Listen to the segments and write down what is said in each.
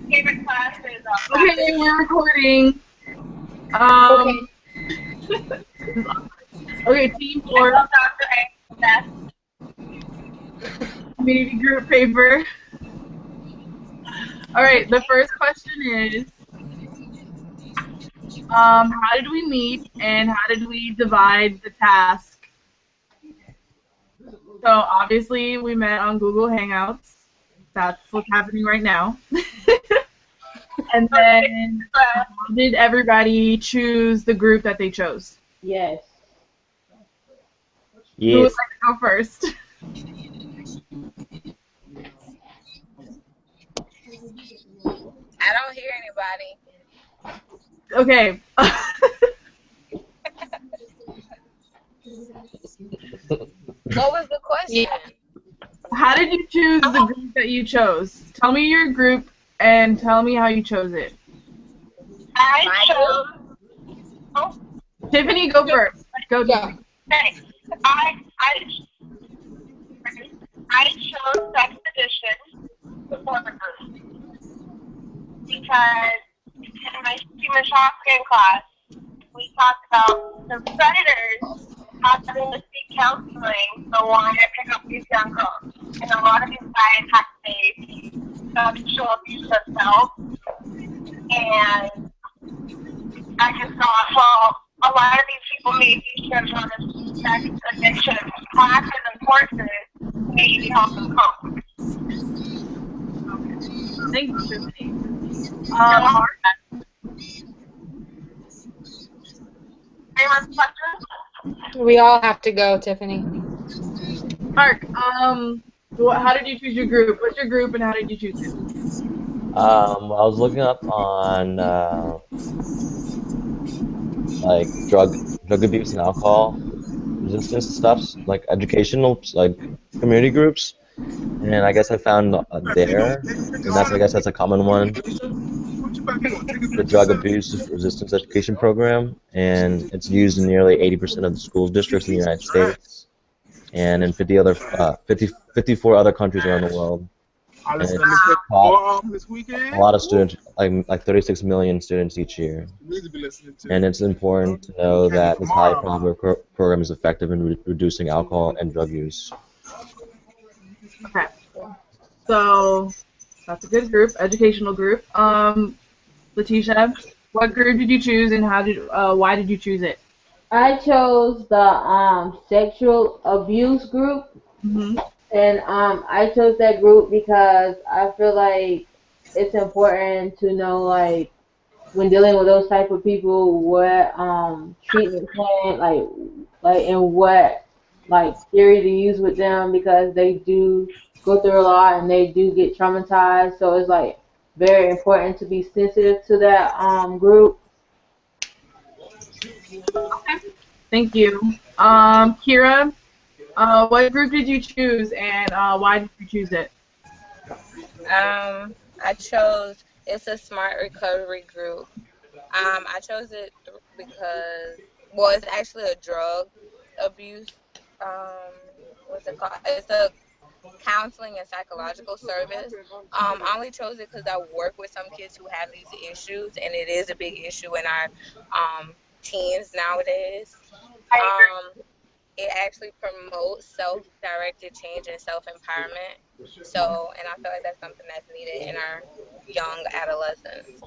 Favorite class is Okay, we're recording. Okay. Okay, team I four, love Dr. A. community group paper. All right, the first question is, how did we meet and how did we divide the task? So obviously we met on Google Hangouts. That's what's happening right now. And then how did everybody choose the group that they chose? Yes. Who would Yes. like to go first? I don't hear anybody. Okay. What was the question? How did you choose the group that you chose? Tell me your group and tell me how you chose it. I chose. Oh, Tiffany, go first. Go, Tiffany. thanks. I chose sex edition for the group because in my human trafficking class, we talked about the predators having to seek counseling so why I pick up these young girls. And a lot of these guys have faced sexual abuse themselves. And I just thought, well, a lot of these people may be struggling with sex addiction classes and courses, maybe help them cope. Thank you, Tiffany. Any more questions? We all have to go, Tiffany. Mark, how did you choose your group? What's your group and how did you choose it? I was looking up on like drug abuse and alcohol resistance stuff, like educational, like community groups, and I guess I found there, and I guess that's a common one, the drug abuse resistance education program, and it's used in nearly 80% of the school districts in the United States, and in 54 other countries around the world. And it's taught a lot of students, like 36 million students each year. And it's important to know that this high caliber program is effective in reducing alcohol and drug use. Okay. So that's a good group, educational group. Letitia, what group did you choose and why did you choose it? I chose the sexual abuse group, Mm-hmm. and I chose that group because I feel like it's important to know, like, when dealing with those type of people, what treatment plan, and what like theory to use with them, because they do go through a lot and they do get traumatized. So it's like very important to be sensitive to that group. Thank you. Kira, what group did you choose and why did you choose it? I chose, it's a smart recovery group. I chose it because, well, it's actually a drug abuse, what's it called? It's a counseling and psychological service. I only chose it because I work with some kids who have these issues, and it is a big issue in our teens nowadays. It actually promotes self-directed change and self-empowerment. So, and I feel like that's something that's needed in our young adolescents.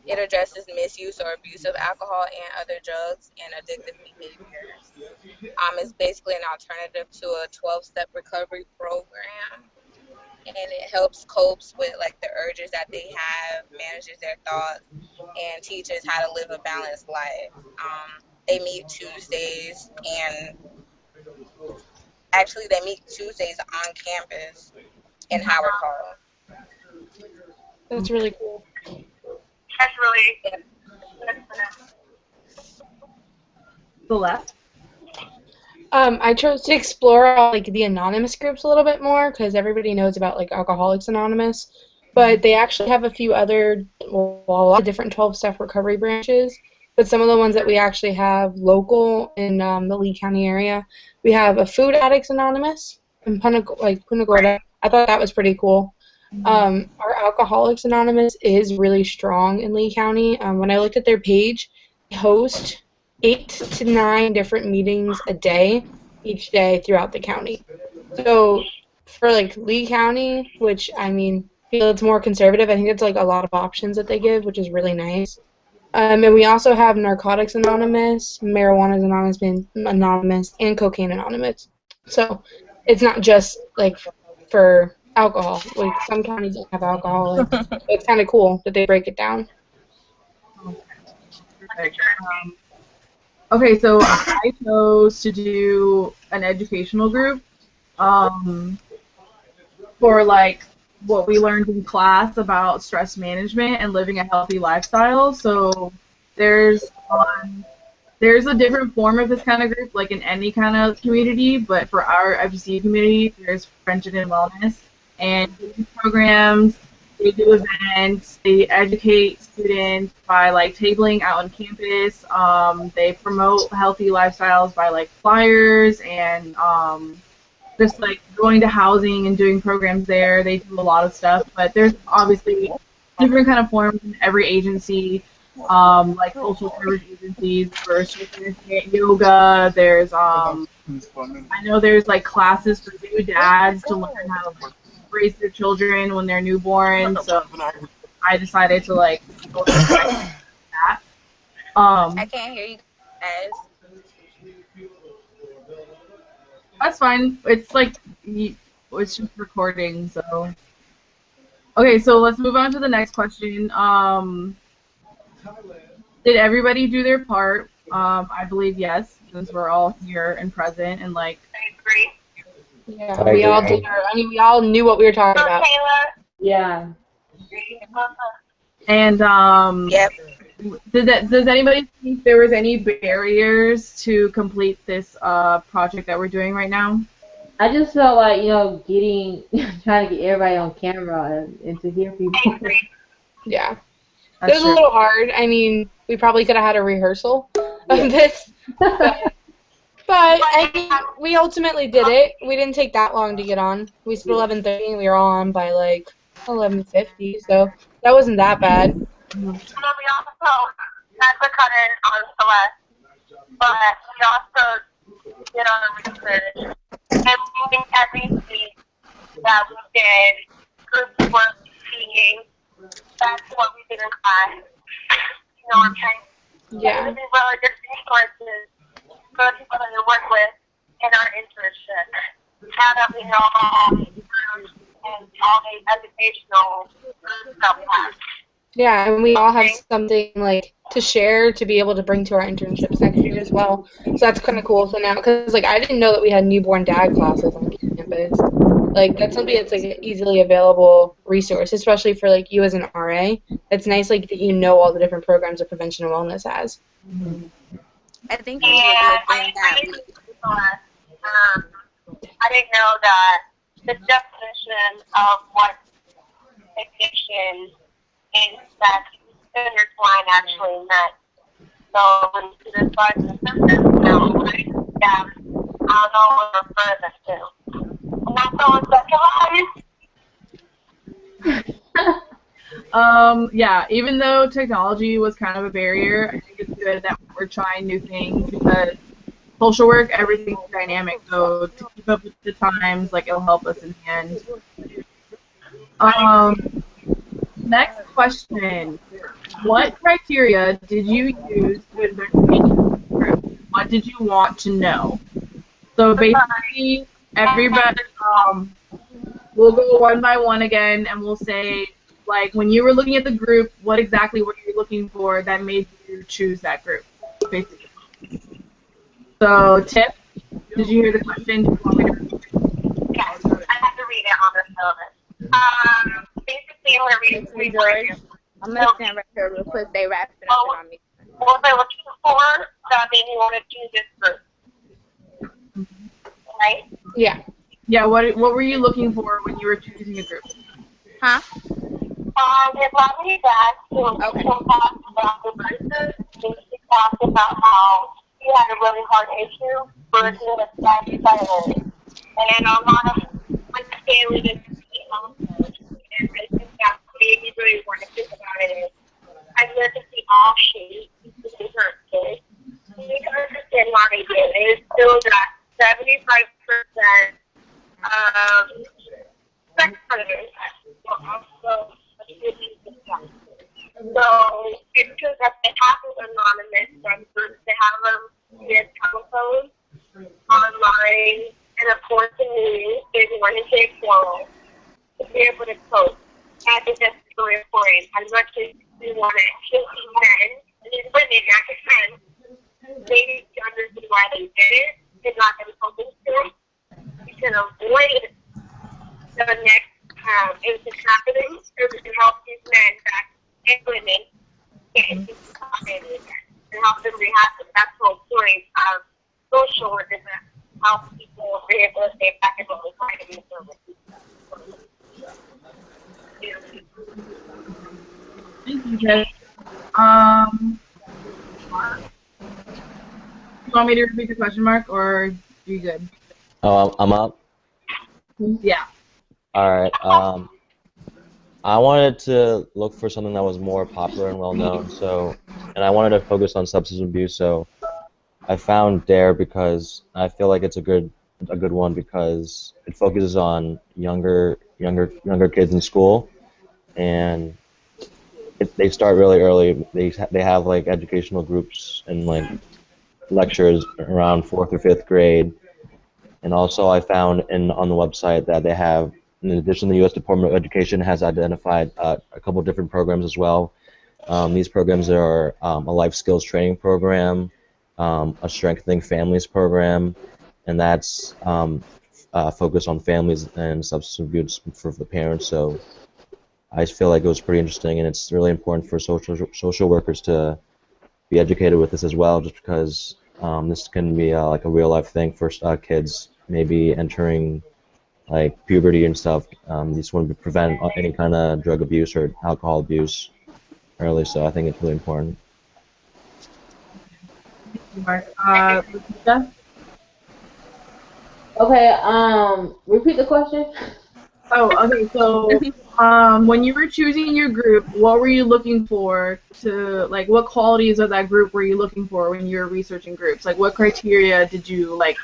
It addresses misuse or abuse of alcohol and other drugs and addictive behaviors. It's basically an alternative to a 12-step recovery program, and it helps copes with like the urges that they have, manages their thoughts, and teaches how to live a balanced life. They meet Tuesdays, and actually they meet Tuesdays on campus in Howard Hall. That's really cool. That's really Yeah. Celeste? I chose to explore like the anonymous groups a little bit more because everybody knows about like Alcoholics Anonymous, but they actually have a few other, well, a lot of different 12-step recovery branches. But some of the ones that we actually have local in the Lee County area, we have a Food Addicts Anonymous in Punta Gorda. I thought that was pretty cool. Our Alcoholics Anonymous is really strong in Lee County. When I looked at their page, they host 8 to 9 different meetings a day, each day throughout the county. So for like Lee County, which I mean, feel it's more conservative, I think it's like a lot of options that they give, which is really nice. And we also have Narcotics Anonymous, Marijuana Anonymous, and Cocaine Anonymous. So it's not just like for alcohol. Like some counties don't have alcohol. It's kind of cool that they break it down. Perfect. Okay, so I chose to do an educational group for like what we learned in class about stress management and living a healthy lifestyle. So there's there's a different form of this kind of group, like in any kind of community, but for our FGCU community, there's friendship and wellness, and they do programs, they do events, they educate students by like tabling out on campus. They promote healthy lifestyles by like flyers and just like going to housing and doing programs there. They do a lot of stuff, but there's obviously different kind of forms in every agency. Like social service agencies for yoga. There's I know there's like classes for new dads to learn how to like, raise their children when they're newborn. So I decided to like go to that. I can't hear you guys. That's fine. It's like it's just recording. So okay, so let's move on to the next question. Did everybody do their part? I believe yes, since we're all here and present and like. I agree. Yeah, we all did. We all knew what we were talking about. Taylor. Yeah. And Yep. does anybody think there was any barriers to complete this project that we're doing right now? I just felt like, trying to get everybody on camera and to hear people. I agree. Yeah. That's It was a little hard. I mean, we probably could have had a rehearsal of this. But I mean, we ultimately did it. We didn't take that long to get on. We said 11:30 and we were all on by like 11:50, so that wasn't that bad. And then we also had to cut in on Celeste, but we also did our research. And we think every week that we did group work speaking, that's what we did in class. You know what I'm saying? Yeah. We did really good resources for the people that we work with in our internship. Now that we know all the and all the educational groups that we have. Yeah, and we all have something like to share to be able to bring to our internships next year as well. So that's kind of cool. So now, because like I didn't know that we had newborn dad classes on campus. Like that's something that's like an easily available resource, especially for like you as an RA. It's nice like that you know all the different programs that prevention and wellness has. I think it's a good thing that I didn't know that the definition of what addiction is that intertwine actually meant. So when students start the symptoms now, right? Yeah, I'll know what to refer them to. And that's all secularized. Yeah, even though technology was kind of a barrier, I think it's good that we're trying new things because social work, everything's dynamic. So to keep up with the times, like it'll help us in the end. Next question. What criteria did you use to investigate the group? What did you want to know? So basically, everybody, we'll go one by one again, and we'll say, like, when you were looking at the group, what exactly were you looking for that made you choose that group, basically. So, Tip, did you hear the question? Do you want me to Yes, I have to read it on the syllabus. Basically, I'm going to read it for you. I'm going to stand right here real quick. They wrapped it up on me. What was I looking for that made me want to choose this group? Right? Yeah. Yeah, what were you looking for when you were choosing a group? Huh? It brought me back to talk about the verses. She talked about how he had a really hard issue working with that silence. And a lot of like family and will also attribute the stuff. So it's because that they have an anonymous records, they have them via telephone, online, and of course the news. They want to take photos to be able to post. I think that's really important. As much as we want to kill these men and these women, not just men, they need to understand why they did it. They're not going to focus to it. We can avoid the next instance happening, so we can help these men back and women get into society again and help them rehab. That's the whole point of social work is to help people be able to stay back in the society and service. Thank you, Chris. Um, you want me to repeat the question, Mark, or are you good? Oh, I'm up. Yeah. All right. I wanted to look for something that was more popular and well known. And I wanted to focus on substance abuse. So I found Dare because I feel like it's a good one because it focuses on younger kids in school, and they start really early. They have like educational groups and like lectures around fourth or fifth grade. And also, I found on the website that they have, in addition, the U.S. Department of Education has identified a couple of different programs as well. These programs are a life skills training program, a strengthening families program, and that's focused on families and substance abuse for the parents. So I feel like it was pretty interesting, and it's really important for social workers to be educated with this as well, just because this can be like a real life thing for kids maybe entering like puberty and stuff. You just want to prevent any kind of drug abuse or alcohol abuse early, so I think it's really important. Thank you, Mark. Leticia? Okay, repeat the question. Oh, okay. So, when you were choosing your group, what were you looking for to, like, what qualities of that group were you looking for when you were researching groups? Like, what criteria did you, like,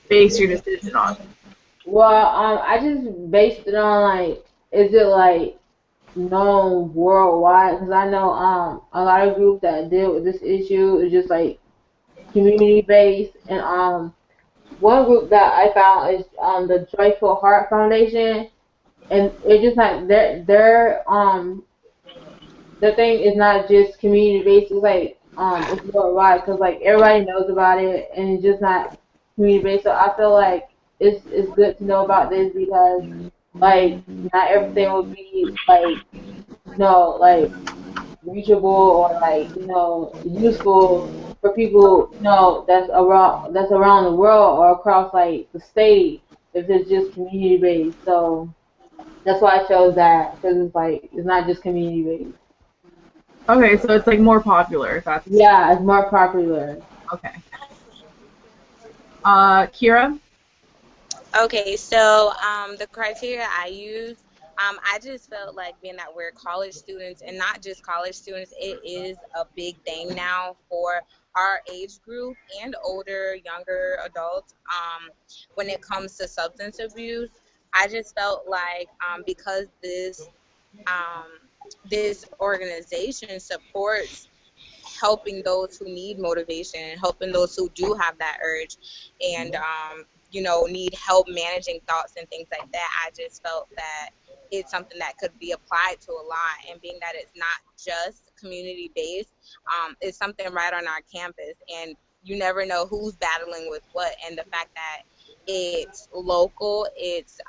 base your decision on? Well, I just based it on like, is it like known worldwide? Because I know a lot of groups that deal with this issue is just like community based, and one group that I found is the Joyful Heart Foundation, and it just like their thing is not just community based. It's like it's worldwide because like everybody knows about it, and it's just not community based. So I feel like it's good to know about this because like not everything will be like like reachable or like useful for people that's around the world or across like the state if it's just community based. So that's why I chose that because it's like it's not just community based. Okay, so it's, like, more popular, if that's Yeah, it's more popular. okay. Kira? Okay, so the criteria I use, I just felt like being that we're college students, and not just college students, it is a big thing now for our age group and older, younger adults. When it comes to substance abuse, I just felt like because um, this organization supports helping those who need motivation, helping those who do have that urge, and need help managing thoughts and things like that. I just felt that it's something that could be applied to a lot, and being that it's not just community based, it's something right on our campus, and you never know who's battling with what. And the fact that it's local, it's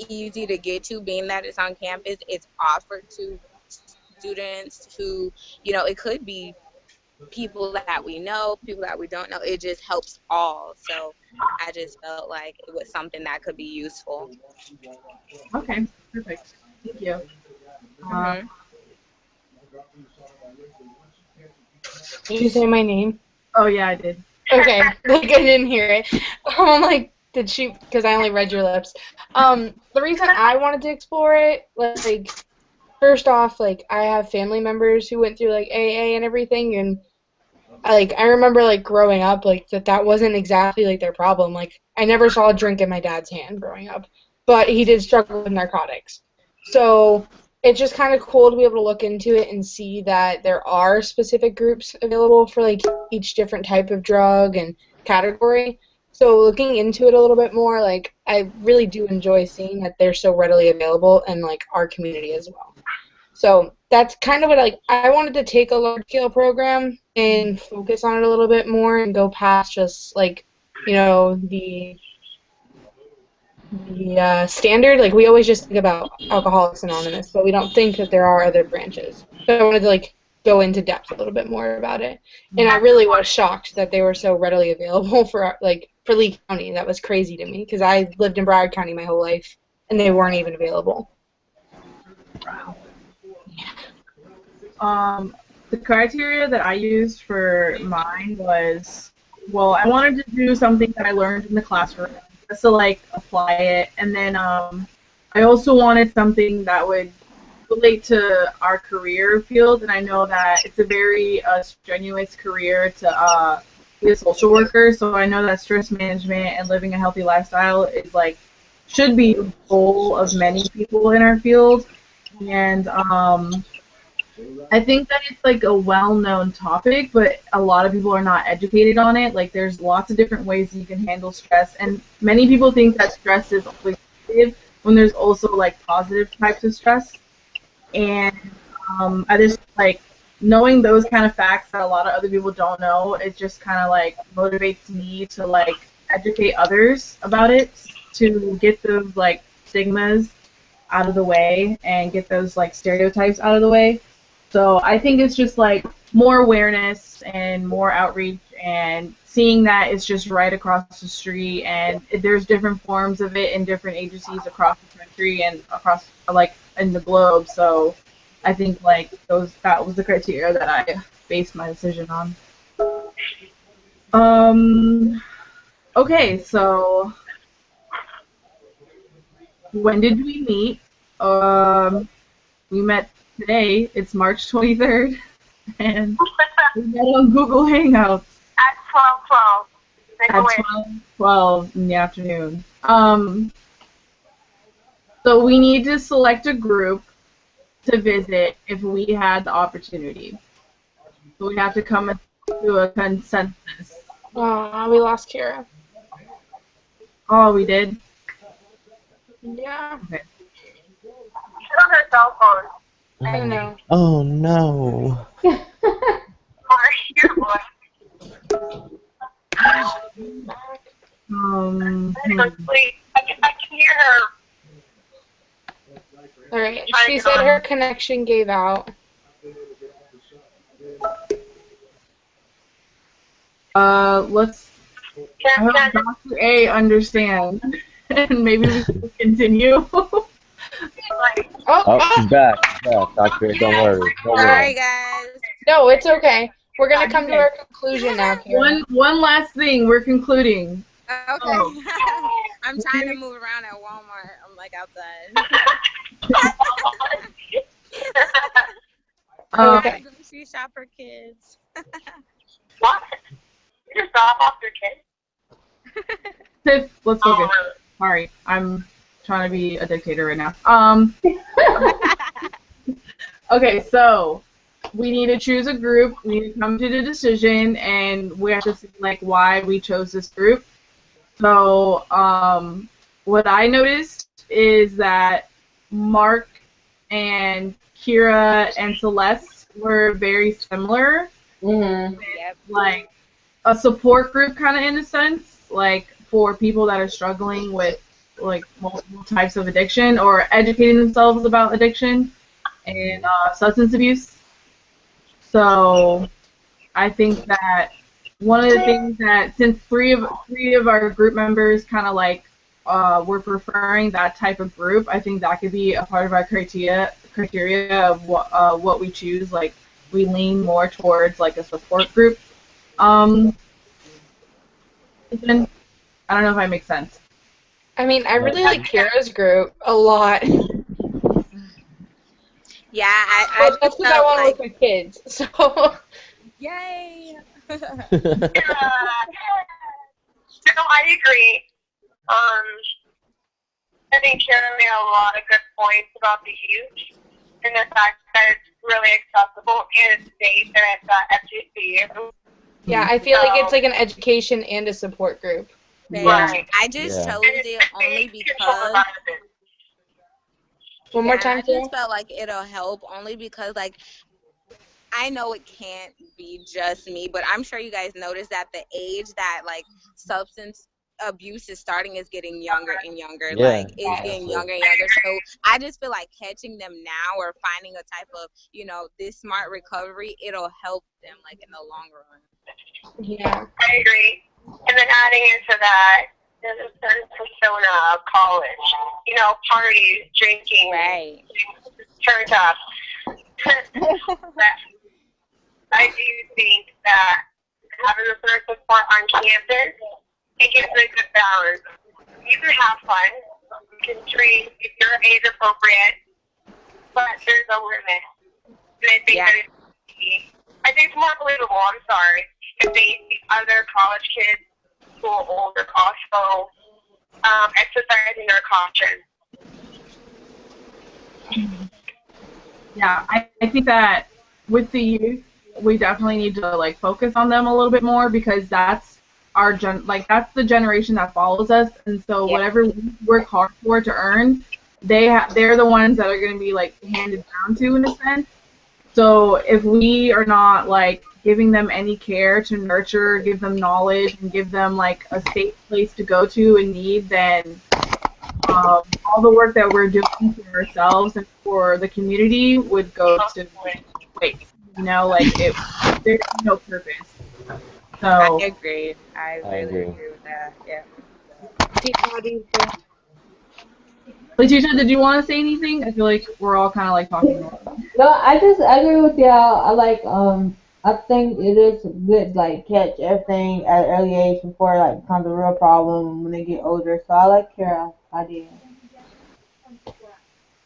easy to get to, being that it's on campus, it's offered to students who, it could be people that we know, people that we don't know. It just helps all. So I just felt like it was something that could be useful. Okay, perfect. Thank you. Uh, hmm Did you say my name? oh, yeah, I did. Okay, like I didn't hear it. I'm like, did she? Because I only read your lips. The reason I wanted to explore it, like, first off, like I have family members who went through like AA and everything, and I remember like growing up, like that wasn't exactly like their problem. Like I never saw a drink in my dad's hand growing up. but he did struggle with narcotics. So it's just kind of cool to be able to look into it and see that there are specific groups available for like each different type of drug and category. So looking into it a little bit more, like I really do enjoy seeing that they're so readily available in like our community as well. So that's kind of what I wanted to take a large scale program and focus on it a little bit more and go past just like, you know, the standard. Like we always just think about Alcoholics Anonymous, but we don't think that there are other branches. So I wanted to like go into depth a little bit more about it. And I really was shocked that they were so readily available for Lee County. That was crazy to me because I lived in Broward County my whole life and they weren't even available. The criteria that I used for mine was, well, I wanted to do something that I learned in the classroom, just to like apply it, and then I also wanted something that would relate to our career field, and I know that it's a very strenuous career to be a social worker, so I know that stress management and living a healthy lifestyle is like should be the goal of many people in our field, and I think that it's like a well-known topic, but a lot of people are not educated on it. Like there's lots of different ways you can handle stress, and many people think that stress is always negative when there's also like positive types of stress. And I just like knowing those kind of facts that a lot of other people don't know. It just kind of like motivates me to like educate others about it, to get those like stigmas out of the way and get those like stereotypes out of the way. So I think it's just like more awareness and more outreach and seeing that it's just right across the street, and there's different forms of it in different agencies across the country and across like in the globe. So I think like that was the criteria that I based my decision on. Okay, so when did we meet? We met today. It's March 23rd, and we met on Google Hangouts At 12:12. at 12:12 in the afternoon. So we need to select a group to visit if we had the opportunity. So we have to come to a consensus. Oh, we lost Kira. Oh, we did? Yeah. Okay. She's on her cell phone. I know. Oh no. Or your voice. I need to go sleep. I can hear her. All right. She said her connection gave out. Let's I hope Dr. A understands, and maybe we can continue. Oh, she's back. She's back. Dr. A, don't worry. Don't Sorry, worry. guys. No, it's okay. We're gonna come to our conclusion now, Kira. One last thing. We're concluding. Okay. I'm trying to move around at Walmart. I'm like outside. Okay. She shop for kids. What? You just drop off your kids? Tiff, let's focus. Oh, Sorry, I'm trying to be a dictator right now. Okay, so we need to choose a group. We need to come to the decision, and we have to see like why we chose this group. So what I noticed is that Mark and Kira and Celeste were very similar. Mm-hmm. Yep. Like a support group kind of in a sense, like for people that are struggling with like multiple types of addiction or educating themselves about addiction and substance abuse. So I think that one of the things that since three of our group members kind of like were preferring that type of group, I think that could be a part of our criteria of what we choose. Like we lean more towards like a support group. Then, I don't know if I make sense. I mean, I really like Kira's group a lot. Yeah, But that's because I want to look at kids. So. Yay! So I agree. I think Kara made a lot of good points about the youth and the fact that it's really accessible and it's safe and it's FGCU. Yeah, I feel like it's like an education and a support group. Right. I just chose it only because. One more time, I just felt like it'll help only because, like, I know it can't be just me, but I'm sure you guys noticed that the age that, like, substance abuse is starting is getting younger and younger. Yeah, like, it's getting younger and younger. So I just feel like catching them now or finding a type of, this smart recovery, it'll help them, like, in the long run. Yeah. I agree. And then adding into that, there's a certain persona of college. Parties, drinking, Right. turned up. I do think that having a third support on campus, it gives a good balance. You can have fun. You can drink if you're age appropriate, but there's a limit. And I think that I think it's more believable, I'm sorry, if they see other college kids who are older also exercising their caution. Yeah, I think that with the youth, we definitely need to like focus on them a little bit more because that's our that's the generation that follows us, and so whatever we work hard for to earn, they're the ones that are going to be like handed down to in a sense. So if we are not like giving them any care to nurture, give them knowledge, and give them like a safe place to go to in need, then all the work that we're doing for ourselves and for the community would go to waste. There's no purpose. So I agree. I really agree with that. Yeah. Letitia, did you want to say anything? I feel like we're all kind of like talking. No, I agree with y'all. I think it is good like catch everything at an early age before like becomes a real problem when they get older. So I like Kara's idea.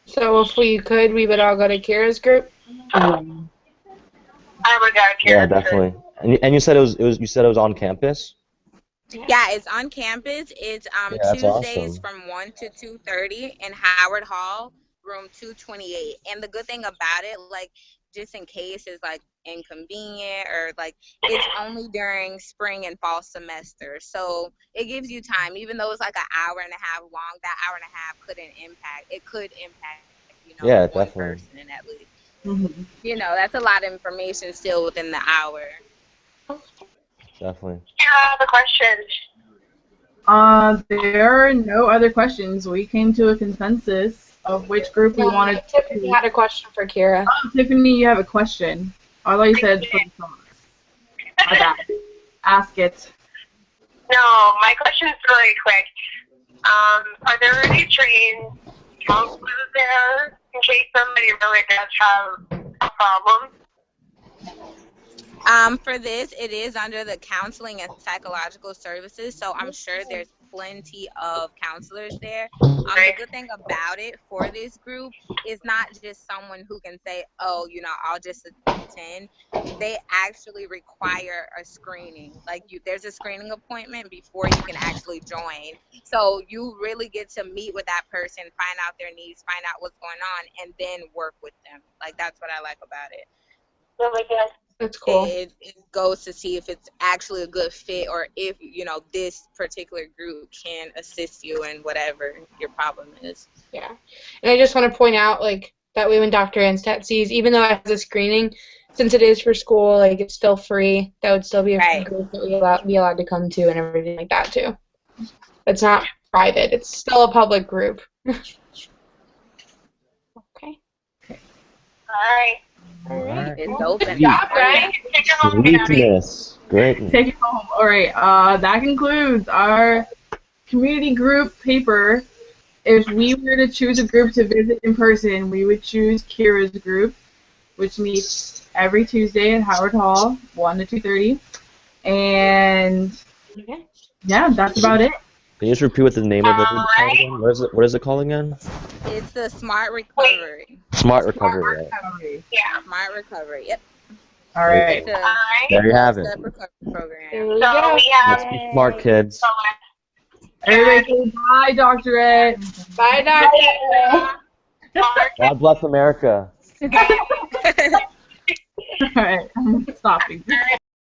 So if we could, we would all go to Kira's group. I would go to Kara's Yeah, definitely. And you said you said it was on campus? Yeah, it's on campus. It's Tuesdays awesome. from 1 to 2:30 in Howard Hall, room 228. And the good thing about it, like, just in case it's like inconvenient or like it's only during spring and fall semester. So it gives you time, even though it's like an hour and a half long, that hour and a half could impact, Yeah, one definitely. person at least. Mm-hmm. That's a lot of information still within the hour. Definitely. Yeah, the questions. There are no other questions. We came to a consensus of which group we wanted. Tiffany had a question for Kira. Oh, Tiffany, you have a question. I thought you said for the songs. Ask it. No, my question is really quick. Are there any trained counselors there in case somebody really does have a problem? For this, it is under the counseling and psychological services, so I'm sure there's plenty of counselors there. The good thing about it for this group is not just someone who can say, oh, I'll just attend. They actually require a screening. Like, there's a screening appointment before you can actually join. So you really get to meet with that person, find out their needs, find out what's going on, and then work with them. Like, that's what I like about it. Really good. That's cool. It goes to see if it's actually a good fit or if, this particular group can assist you in whatever your problem is. Yeah. And I just want to point out, like, that way when Dr. Anstett sees, even though it has a screening, since it is for school, like, it's still free, that would still be a free group that we be allowed to come to and everything like that, too. It's not private. It's still a public group. Okay. All right. All right. It's open. Yeah, right? Take it home, Gabby. Sweetness. Great. Take it home. All right. That concludes our community group paper. If we were to choose a group to visit in person, we would choose Kira's group, which meets every Tuesday at Howard Hall, 1 to 2:30. And yeah, that's about it. Can you just repeat what the name of the group is called again? What is it called again? It's the Smart Recovery. Smart Recovery. Recovery. Yeah. Smart Recovery. Yep. All right. It's There you have it. step recovery program. So we have Let's be smart, kids. Everybody say bye, doctorate. Bye, doctor. God bless America. All right, I'm stopping.